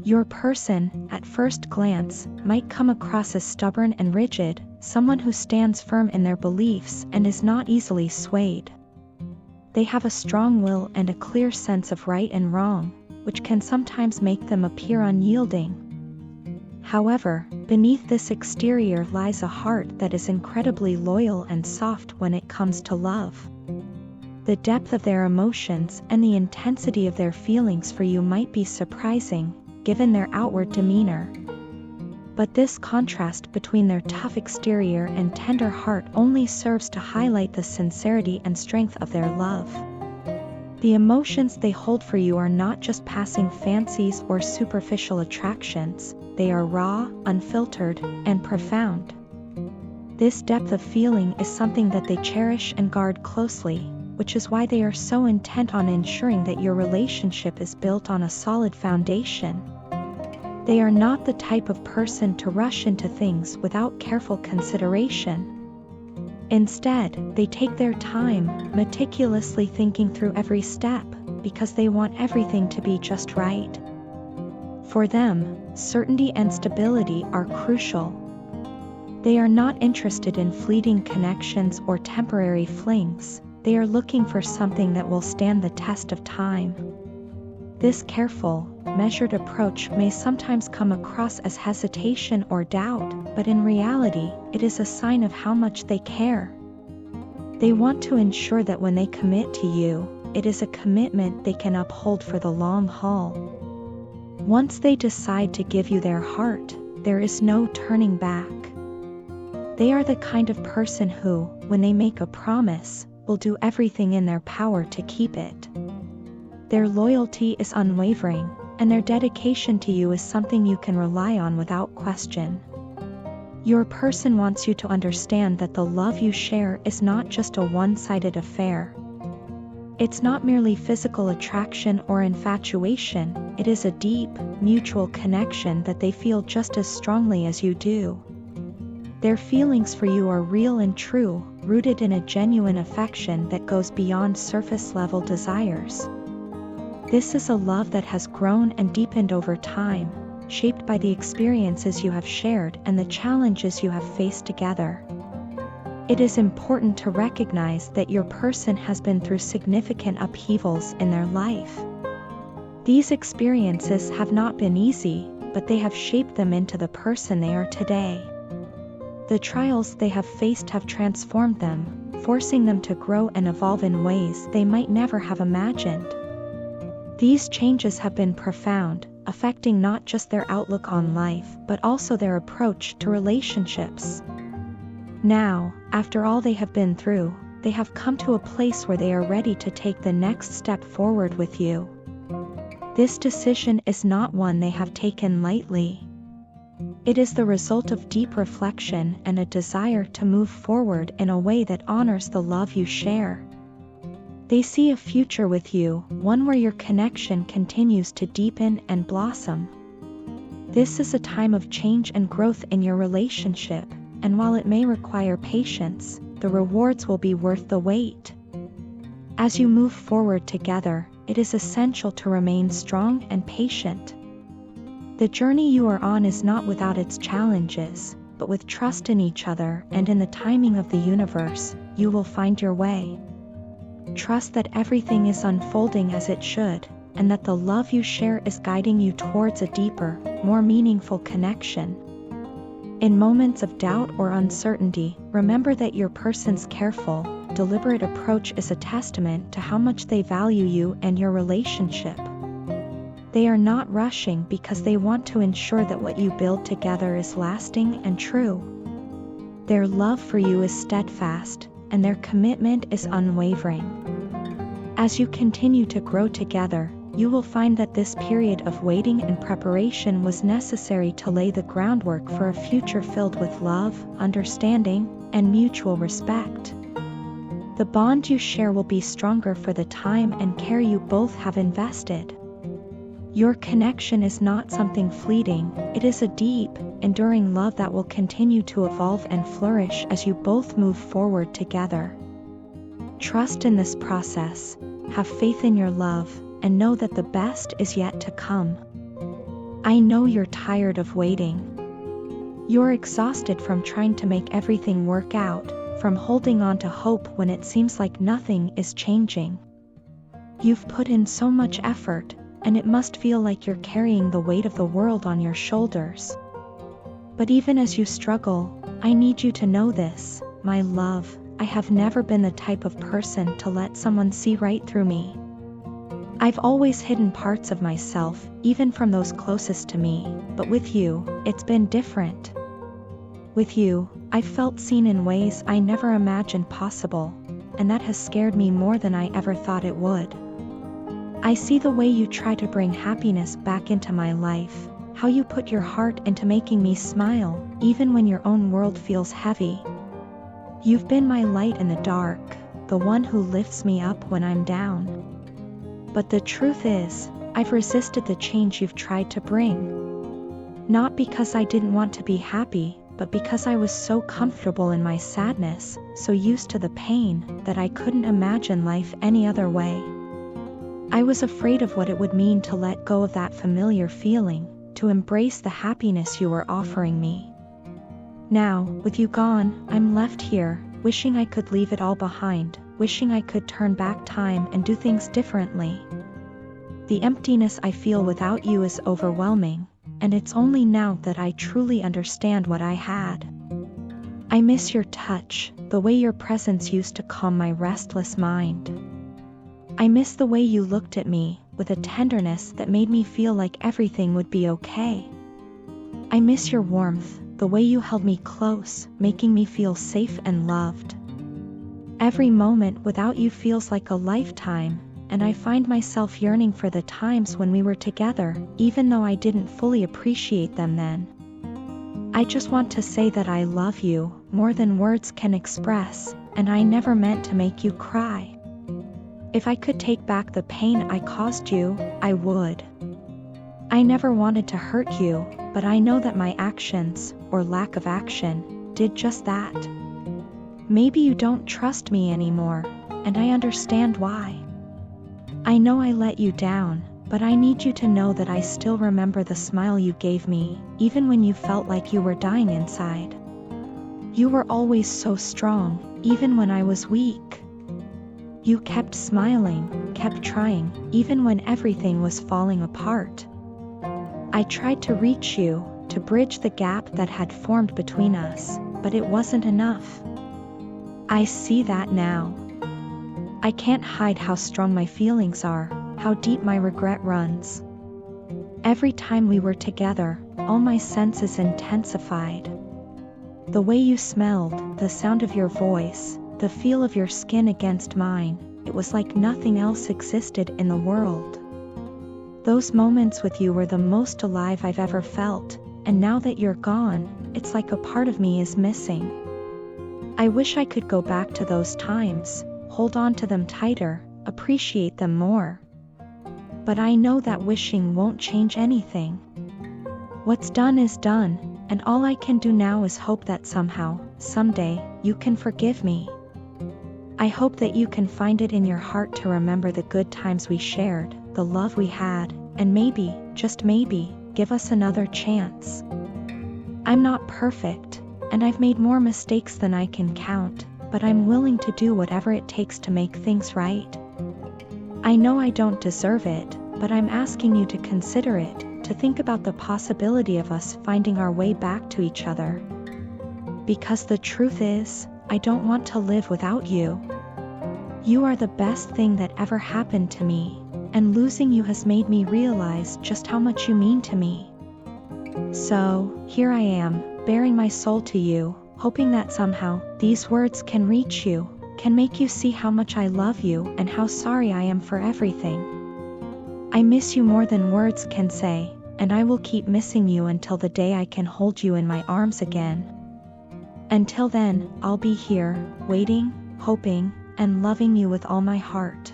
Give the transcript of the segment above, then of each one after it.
Your person, at first glance, might come across as stubborn and rigid, someone who stands firm in their beliefs and is not easily swayed. They have a strong will and a clear sense of right and wrong, which can sometimes make them appear unyielding. However, beneath this exterior lies a heart that is incredibly loyal and soft when it comes to love. The depth of their emotions and the intensity of their feelings for you might be surprising, given their outward demeanor. But this contrast between their tough exterior and tender heart only serves to highlight the sincerity and strength of their love. The emotions they hold for you are not just passing fancies or superficial attractions, they are raw, unfiltered, and profound. This depth of feeling is something that they cherish and guard closely, which is why they are so intent on ensuring that your relationship is built on a solid foundation. They are not the type of person to rush into things without careful consideration. Instead, they take their time, meticulously thinking through every step, because they want everything to be just right. For them, certainty and stability are crucial. They are not interested in fleeting connections or temporary flings, they are looking for something that will stand the test of time. This careful, measured approach may sometimes come across as hesitation or doubt, but in reality, it is a sign of how much they care. They want to ensure that when they commit to you, it is a commitment they can uphold for the long haul. Once they decide to give you their heart, there is no turning back. They are the kind of person who, when they make a promise, will do everything in their power to keep it. Their loyalty is unwavering, and their dedication to you is something you can rely on without question. Your person wants you to understand that the love you share is not just a one-sided affair. It's not merely physical attraction or infatuation, it is a deep, mutual connection that they feel just as strongly as you do. Their feelings for you are real and true, rooted in a genuine affection that goes beyond surface-level desires. This is a love that has grown and deepened over time, shaped by the experiences you have shared and the challenges you have faced together. It is important to recognize that your person has been through significant upheavals in their life. These experiences have not been easy, but they have shaped them into the person they are today. The trials they have faced have transformed them, forcing them to grow and evolve in ways they might never have imagined. These changes have been profound, affecting not just their outlook on life, but also their approach to relationships. Now, after all they have been through, they have come to a place where they are ready to take the next step forward with you. This decision is not one they have taken lightly. It is the result of deep reflection and a desire to move forward in a way that honors the love you share. They see a future with you, one where your connection continues to deepen and blossom. This is a time of change and growth in your relationship, and while it may require patience, the rewards will be worth the wait. As you move forward together, it is essential to remain strong and patient. The journey you are on is not without its challenges, but with trust in each other and in the timing of the universe, you will find your way. Trust that everything is unfolding as it should, and that the love you share is guiding you towards a deeper, more meaningful connection. In moments of doubt or uncertainty, remember that your person's careful, deliberate approach is a testament to how much they value you and your relationship. They are not rushing because they want to ensure that what you build together is lasting and true. Their love for you is steadfast, and their commitment is unwavering. As you continue to grow together, you will find that this period of waiting and preparation was necessary to lay the groundwork for a future filled with love, understanding, and mutual respect. The bond you share will be stronger for the time and care you both have invested. Your connection is not something fleeting, it is a deep, enduring love that will continue to evolve and flourish as you both move forward together. Trust in this process, have faith in your love, and know that the best is yet to come. I know you're tired of waiting. You're exhausted from trying to make everything work out, from holding on to hope when it seems like nothing is changing. You've put in so much effort, and it must feel like you're carrying the weight of the world on your shoulders. But even as you struggle, I need you to know this, my love, I have never been the type of person to let someone see right through me. I've always hidden parts of myself, even from those closest to me, but with you, it's been different. With you, I've felt seen in ways I never imagined possible, and that has scared me more than I ever thought it would. I see the way you try to bring happiness back into my life, how you put your heart into making me smile, even when your own world feels heavy. You've been my light in the dark, the one who lifts me up when I'm down. But the truth is, I've resisted the change you've tried to bring. Not because I didn't want to be happy, but because I was so comfortable in my sadness, so used to the pain, that I couldn't imagine life any other way. I was afraid of what it would mean to let go of that familiar feeling, to embrace the happiness you were offering me. Now, with you gone, I'm left here, wishing I could leave it all behind, wishing I could turn back time and do things differently. The emptiness I feel without you is overwhelming, and it's only now that I truly understand what I had. I miss your touch, the way your presence used to calm my restless mind. I miss the way you looked at me, with a tenderness that made me feel like everything would be okay. I miss your warmth, the way you held me close, making me feel safe and loved. Every moment without you feels like a lifetime, and I find myself yearning for the times when we were together, even though I didn't fully appreciate them then. I just want to say that I love you, more than words can express, and I never meant to make you cry. If I could take back the pain I caused you, I would. I never wanted to hurt you, but I know that my actions, or lack of action, did just that. Maybe you don't trust me anymore, and I understand why. I know I let you down, but I need you to know that I still remember the smile you gave me, even when you felt like you were dying inside. You were always so strong, even when I was weak. You kept smiling, kept trying, even when everything was falling apart. I tried to reach you, to bridge the gap that had formed between us, but it wasn't enough. I see that now. I can't hide how strong my feelings are, how deep my regret runs. Every time we were together, all my senses intensified. The way you smelled, the sound of your voice, the feel of your skin against mine, it was like nothing else existed in the world. Those moments with you were the most alive I've ever felt, and now that you're gone, it's like a part of me is missing. I wish I could go back to those times, hold on to them tighter, appreciate them more. But I know that wishing won't change anything. What's done is done, and all I can do now is hope that somehow, someday, you can forgive me. I hope that you can find it in your heart to remember the good times we shared, the love we had, and maybe, just maybe, give us another chance. I'm not perfect, and I've made more mistakes than I can count, but I'm willing to do whatever it takes to make things right. I know I don't deserve it, but I'm asking you to consider it, to think about the possibility of us finding our way back to each other. Because the truth is, I don't want to live without you. You are the best thing that ever happened to me, and losing you has made me realize just how much you mean to me. So, here I am, baring my soul to you, hoping that somehow, these words can reach you, can make you see how much I love you and how sorry I am for everything. I miss you more than words can say, and I will keep missing you until the day I can hold you in my arms again. Until then, I'll be here, waiting, hoping, and loving you with all my heart.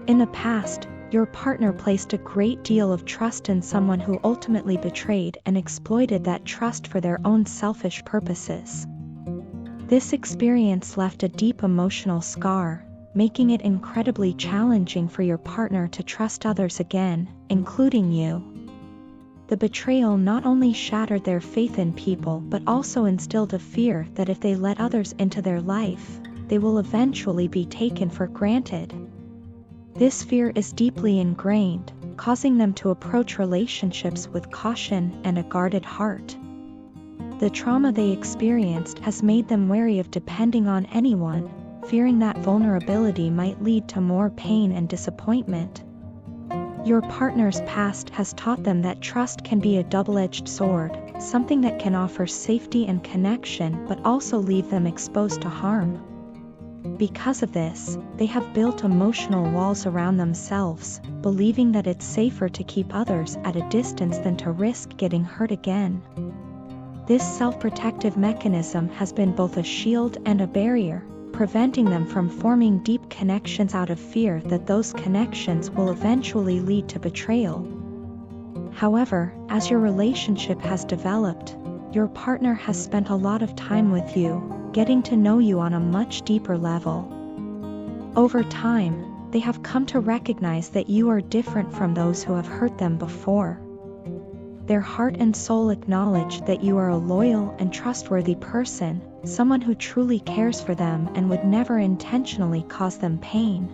In the past, your partner placed a great deal of trust in someone who ultimately betrayed and exploited that trust for their own selfish purposes. This experience left a deep emotional scar, making it incredibly challenging for your partner to trust others again, including you. The betrayal not only shattered their faith in people but also instilled a fear that if they let others into their life, they will eventually be taken for granted. This fear is deeply ingrained, causing them to approach relationships with caution and a guarded heart. The trauma they experienced has made them wary of depending on anyone, fearing that vulnerability might lead to more pain and disappointment. Your partner's past has taught them that trust can be a double-edged sword, something that can offer safety and connection but also leave them exposed to harm. Because of this, they have built emotional walls around themselves, believing that it's safer to keep others at a distance than to risk getting hurt again. This self-protective mechanism has been both a shield and a barrier, preventing them from forming deep connections out of fear that those connections will eventually lead to betrayal. However, as your relationship has developed, your partner has spent a lot of time with you, getting to know you on a much deeper level. Over time, they have come to recognize that you are different from those who have hurt them before. Their heart and soul acknowledge that you are a loyal and trustworthy person, someone who truly cares for them and would never intentionally cause them pain.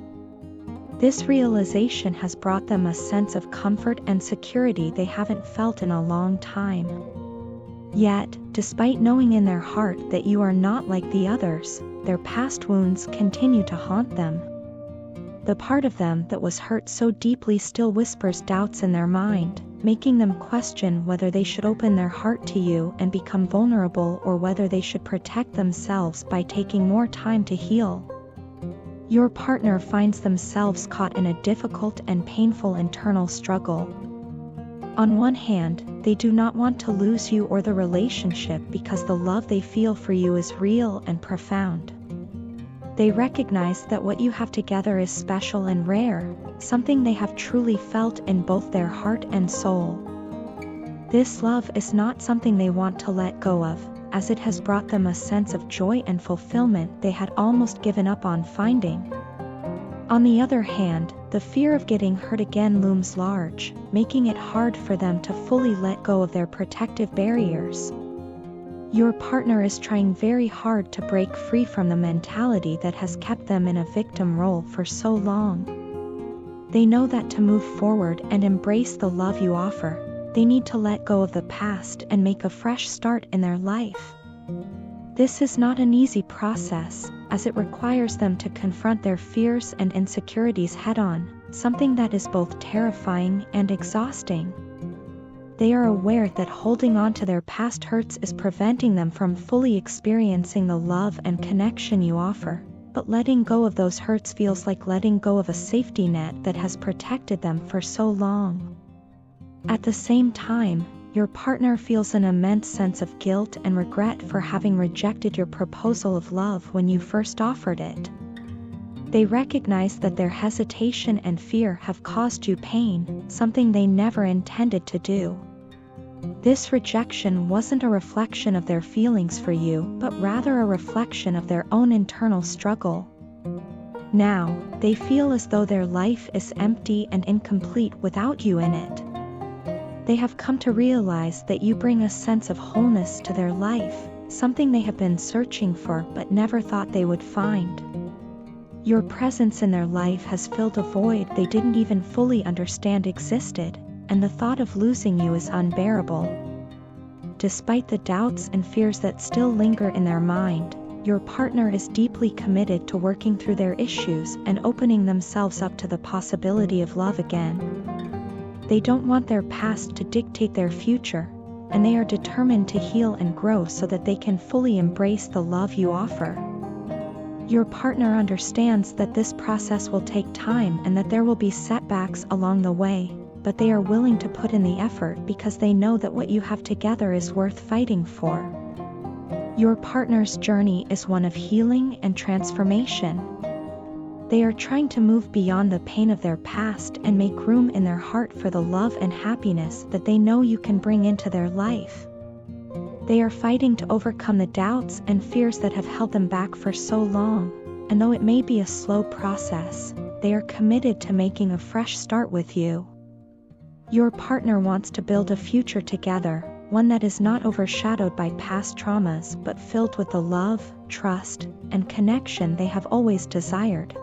This realization has brought them a sense of comfort and security they haven't felt in a long time. Yet, despite knowing in their heart that you are not like the others, their past wounds continue to haunt them. The part of them that was hurt so deeply still whispers doubts in their mind, making them question whether they should open their heart to you and become vulnerable or whether they should protect themselves by taking more time to heal. Your partner finds themselves caught in a difficult and painful internal struggle. On one hand, they do not want to lose you or the relationship because the love they feel for you is real and profound. They recognize that what you have together is special and rare, something they have truly felt in both their heart and soul. This love is not something they want to let go of, as it has brought them a sense of joy and fulfillment they had almost given up on finding. On the other hand, the fear of getting hurt again looms large, making it hard for them to fully let go of their protective barriers. Your partner is trying very hard to break free from the mentality that has kept them in a victim role for so long. They know that to move forward and embrace the love you offer, they need to let go of the past and make a fresh start in their life. This is not an easy process, as it requires them to confront their fears and insecurities head-on, something that is both terrifying and exhausting. They are aware that holding on to their past hurts is preventing them from fully experiencing the love and connection you offer, but letting go of those hurts feels like letting go of a safety net that has protected them for so long. At the same time, your partner feels an immense sense of guilt and regret for having rejected your proposal of love when you first offered it. They recognize that their hesitation and fear have caused you pain, something they never intended to do. This rejection wasn't a reflection of their feelings for you, but rather a reflection of their own internal struggle. Now, they feel as though their life is empty and incomplete without you in it. They have come to realize that you bring a sense of wholeness to their life, something they have been searching for but never thought they would find. Your presence in their life has filled a void they didn't even fully understand existed, and the thought of losing you is unbearable. Despite the doubts and fears that still linger in their mind, your partner is deeply committed to working through their issues and opening themselves up to the possibility of love again. They don't want their past to dictate their future, and they are determined to heal and grow so that they can fully embrace the love you offer. Your partner understands that this process will take time and that there will be setbacks along the way, but they are willing to put in the effort because they know that what you have together is worth fighting for. Your partner's journey is one of healing and transformation. They are trying to move beyond the pain of their past and make room in their heart for the love and happiness that they know you can bring into their life. They are fighting to overcome the doubts and fears that have held them back for so long, and though it may be a slow process, they are committed to making a fresh start with you. Your partner wants to build a future together, one that is not overshadowed by past traumas but filled with the love, trust, and connection they have always desired.